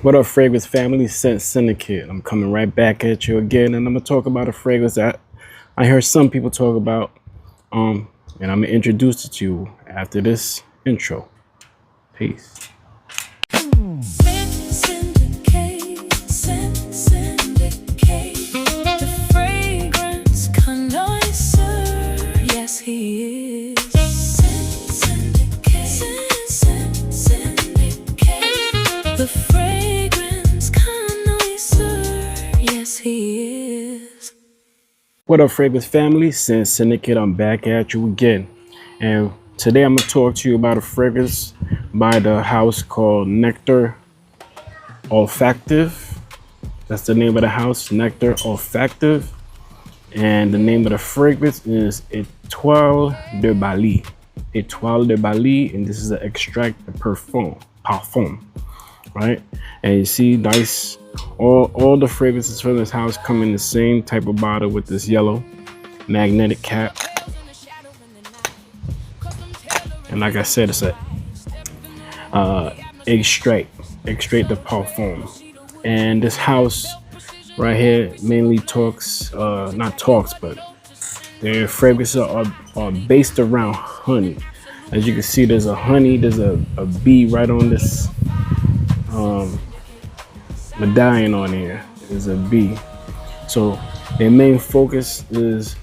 What up, fragrance family? Scent Syndicate. I'm coming right back at you again, and I'm gonna talk about a fragrance that I heard some people talk about. And I'm gonna introduce it to you after this intro. Peace. The fragrance connoisseur. Yes, he is. The fragrance connoisseur. Yes, he is. What up, fragrance family? Scent Syndicate. I'm back at you again, and today I'm gonna talk to you about a fragrance by the house called Nectar Olfactif. That's the name of the house, Nectar Olfactif. And the name of the fragrance is Etoile de Bali. Etoile de Bali, and this is an extract of parfum, right? And you see, nice. All the fragrances from this house come in the same type of bottle with this yellow magnetic cap. And like I said, it's a extract de parfum. And this house right here mainly but their fragrances are based around honey. As you can see, there's a bee right on this medallion on here. There's a bee. So their main focus is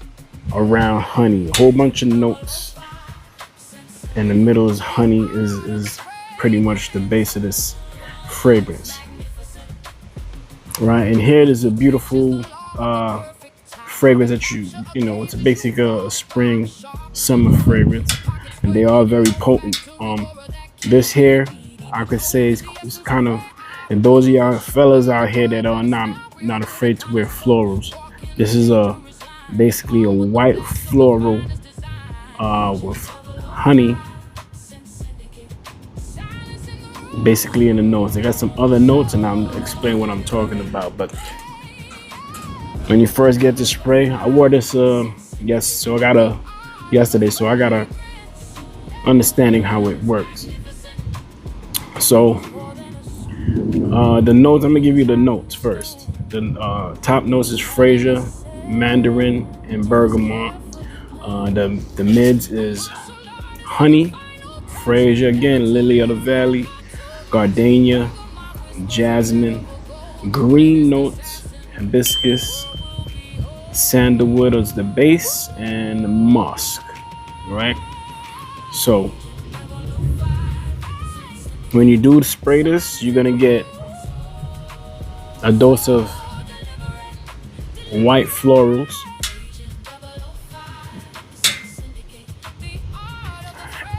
around honey. A whole bunch of notes. In the middle is honey, is pretty much the base of this fragrance. Right, and here there's a beautiful fragrance that you know, it's basically a spring summer fragrance, and they are very potent. This here, I could say, is kind of, and those of y'all fellas out here that are not afraid to wear florals, this is basically a white floral with honey basically in the notes. They got some other notes, and I'm explaining what I'm talking about. But when you first get the spray, I wore this yesterday, so I got a understanding how it works. So the notes, I'm gonna give you the notes first. The top notes is freesia, mandarin, and bergamot. The mids is honey, freesia again, lily of the valley, gardenia, jasmine, green notes, hibiscus, sandalwood is the base, and musk. Right? So when you do spray this, you're gonna get a dose of white florals,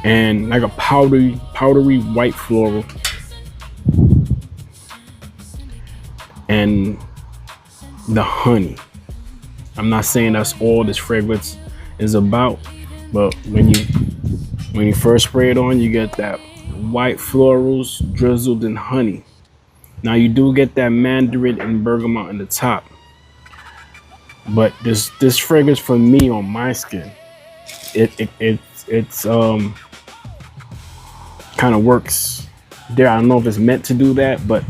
and like a powdery white floral, and the honey. I'm not saying that's all this fragrance is about, but when you first spray it on, you get that white florals drizzled in honey. Now you do get that mandarin and bergamot in the top, but this fragrance for me on my skin, it's kind of works there. I don't know if it's meant to do that, but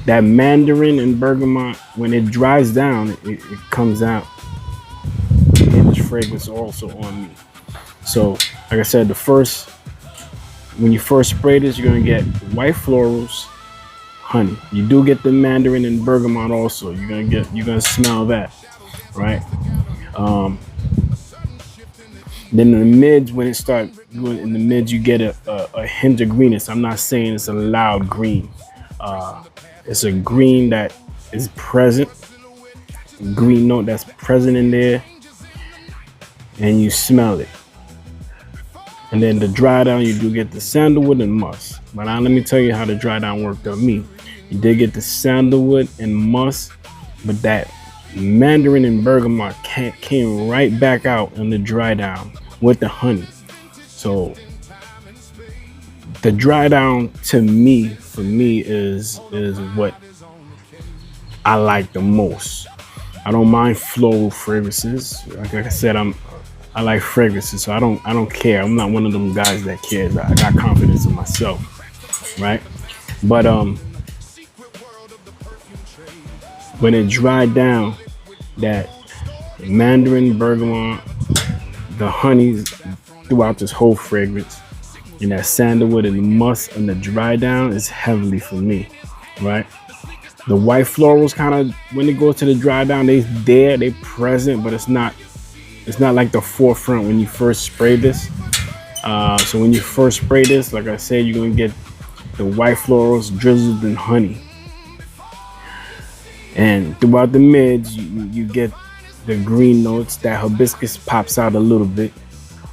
that mandarin and bergamot, when it dries down, it comes out in this fragrance also on me. So like I said, when you first spray this, you're gonna get white florals, honey. You do get the mandarin and bergamot also. You're gonna smell that, right? Then in the mids, when it starts going in the mids, you get a hint of greenness. I'm not saying it's a loud green. It's a green that is present, green note that's present in there, and you smell it. And then the dry down, you do get the sandalwood and musk. But now let me tell you how the dry down worked on me. You did get the sandalwood and musk, but that mandarin and bergamot came right back out in the dry down with the honey. So the dry down for me is what I like the most. I don't mind floral fragrances. Like I said, I like fragrances, so I don't care. I'm not one of them guys that cares. I got confidence in myself, right? But when it dried down, that mandarin, bergamot, the honeys throughout this whole fragrance, and that sandalwood and the musk and the dry down is heavily for me, right? The white florals kind of, when they go to the dry down, they present, but it's not like the forefront when you first spray this. So when you first spray this, like I said, you're gonna get the white florals drizzled in honey, and throughout the mids, you get the green notes. That hibiscus pops out a little bit.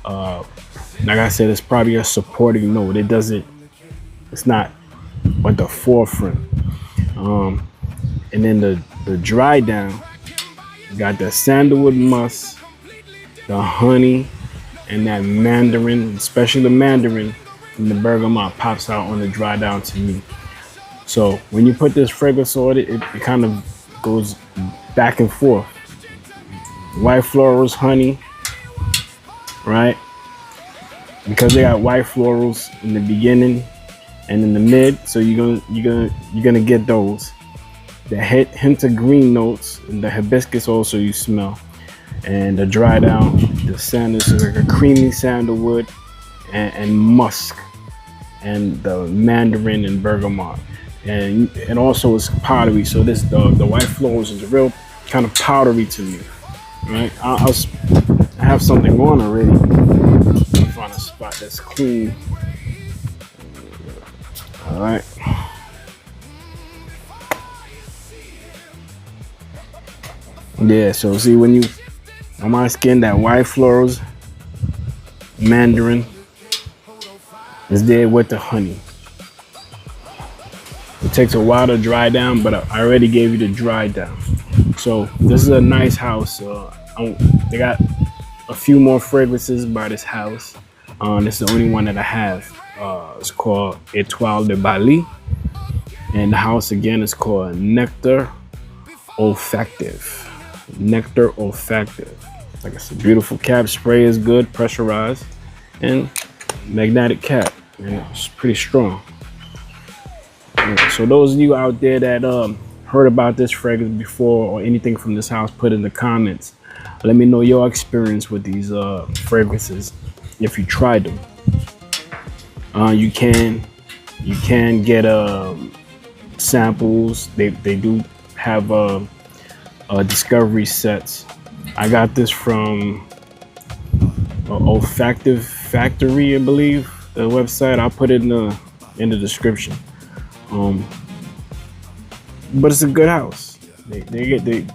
Like I said, it's probably a supporting note. It's not at the forefront. And then the dry down, you got the sandalwood musk, the honey, and that mandarin, especially the mandarin and the bergamot pops out on the dry down to me. So when you put this fragrance on it, it kind of goes back and forth. White florals, honey, right? Because they got white florals in the beginning and in the mid, so you're gonna get those. The hint of green notes, and the hibiscus also you smell, and the dry down, the sandal is like a creamy sandalwood and musk, and the mandarin and bergamot, and also it's powdery. So this the white florals is real kind of powdery to me, right? I have something on already. Find a spot that's clean. All right. Yeah, so see when you on my skin, that white florals, mandarin is there with the honey. It takes a while to dry down, but I already gave you the dry down. So this is a nice house. They got a few more fragrances by this house. This is the only one that I have. It's called Etoile de Bali, and the house again is called Nectar Olfactif. Nectar Olfactif. Like I said, beautiful cap. Spray is good, pressurized, and magnetic cap, and it's pretty strong. Yeah, so those of you out there that heard about this fragrance before or anything from this house, put in the comments. Let me know your experience with these fragrances. If you tried them, you can get samples. They do have discovery sets. I got this from Olfactif Factory, I believe, the website. I'll put it in the description. But it's a good house. They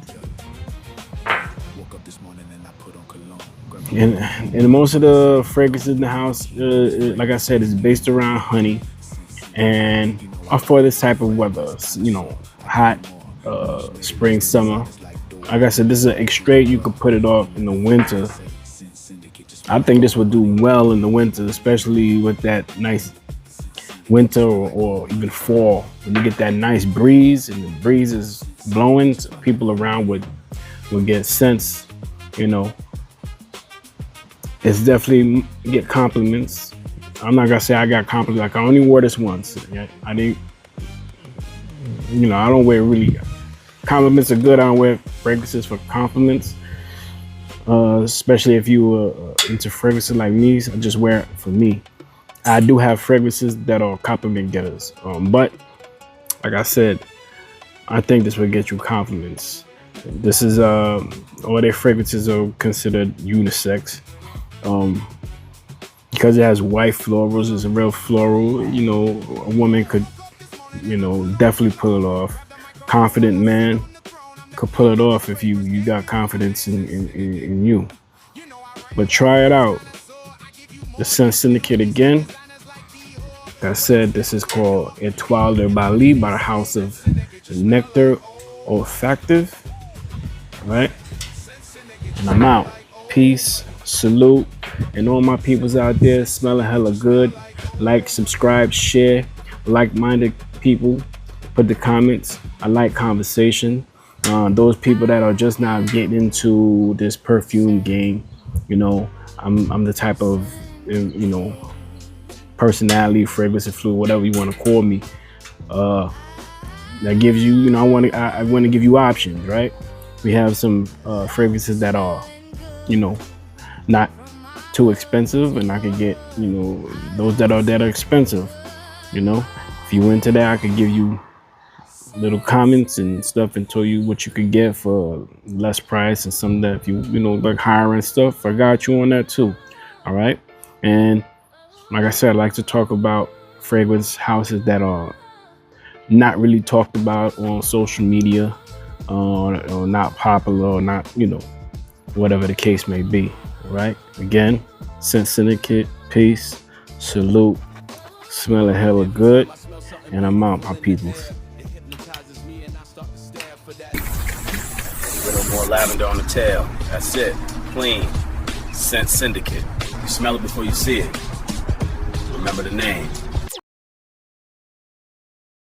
and most of the fragrances in the house, like I said, is based around honey, and are for this type of weather. You know, hot spring, summer. Like I said, this is an extrait. You could put it off in the winter. I think this would do well in the winter, especially with that nice winter or even fall, when you get that nice breeze and the breeze is blowing. So people around would get scents. You know, it's definitely get compliments. I'm not gonna say I got compliments. Like I only wore this once. I didn't. You know, I don't wear really. Compliments are good. I don't wear fragrances for compliments, especially if you into fragrances like me. I just wear it for me. I do have fragrances that are compliment getters, but like I said, I think this will get you compliments. This is all their fragrances are considered unisex, because it has white florals. It's a real floral. You know, a woman could, you know, definitely pull it off. Confident man could pull it off if you got confidence in you. But try it out. The Scent Syndicate again. Like I said, this is called Etoile de Bali by the house of Nectar Olfactif. Right? And I'm out. Peace, salute, and all my peoples out there smelling hella good. Like, subscribe, share, like-minded people. Put the comments. I like conversation. Those people that are just now getting into this perfume game, you know, I'm the type of, you know, personality, fragrance, and fluid, whatever you want to call me. that gives you, I want to give you options, right? We have some fragrances that are, not too expensive, and I could get, those that are expensive. If you into that, I could give you little comments and stuff and tell you what you could get for less price, and some that if you like higher end stuff, I got you on that too. All right. And like I said, I like to talk about fragrance houses that are not really talked about on social media, or not popular, or not, whatever the case may be. All right. Again, Scent Syndicate, peace, salute, smell a hella good, and I'm out, my peoples. A little more lavender on the tail. That's it. Clean. Scent Syndicate. You smell it before you see it. Remember the name.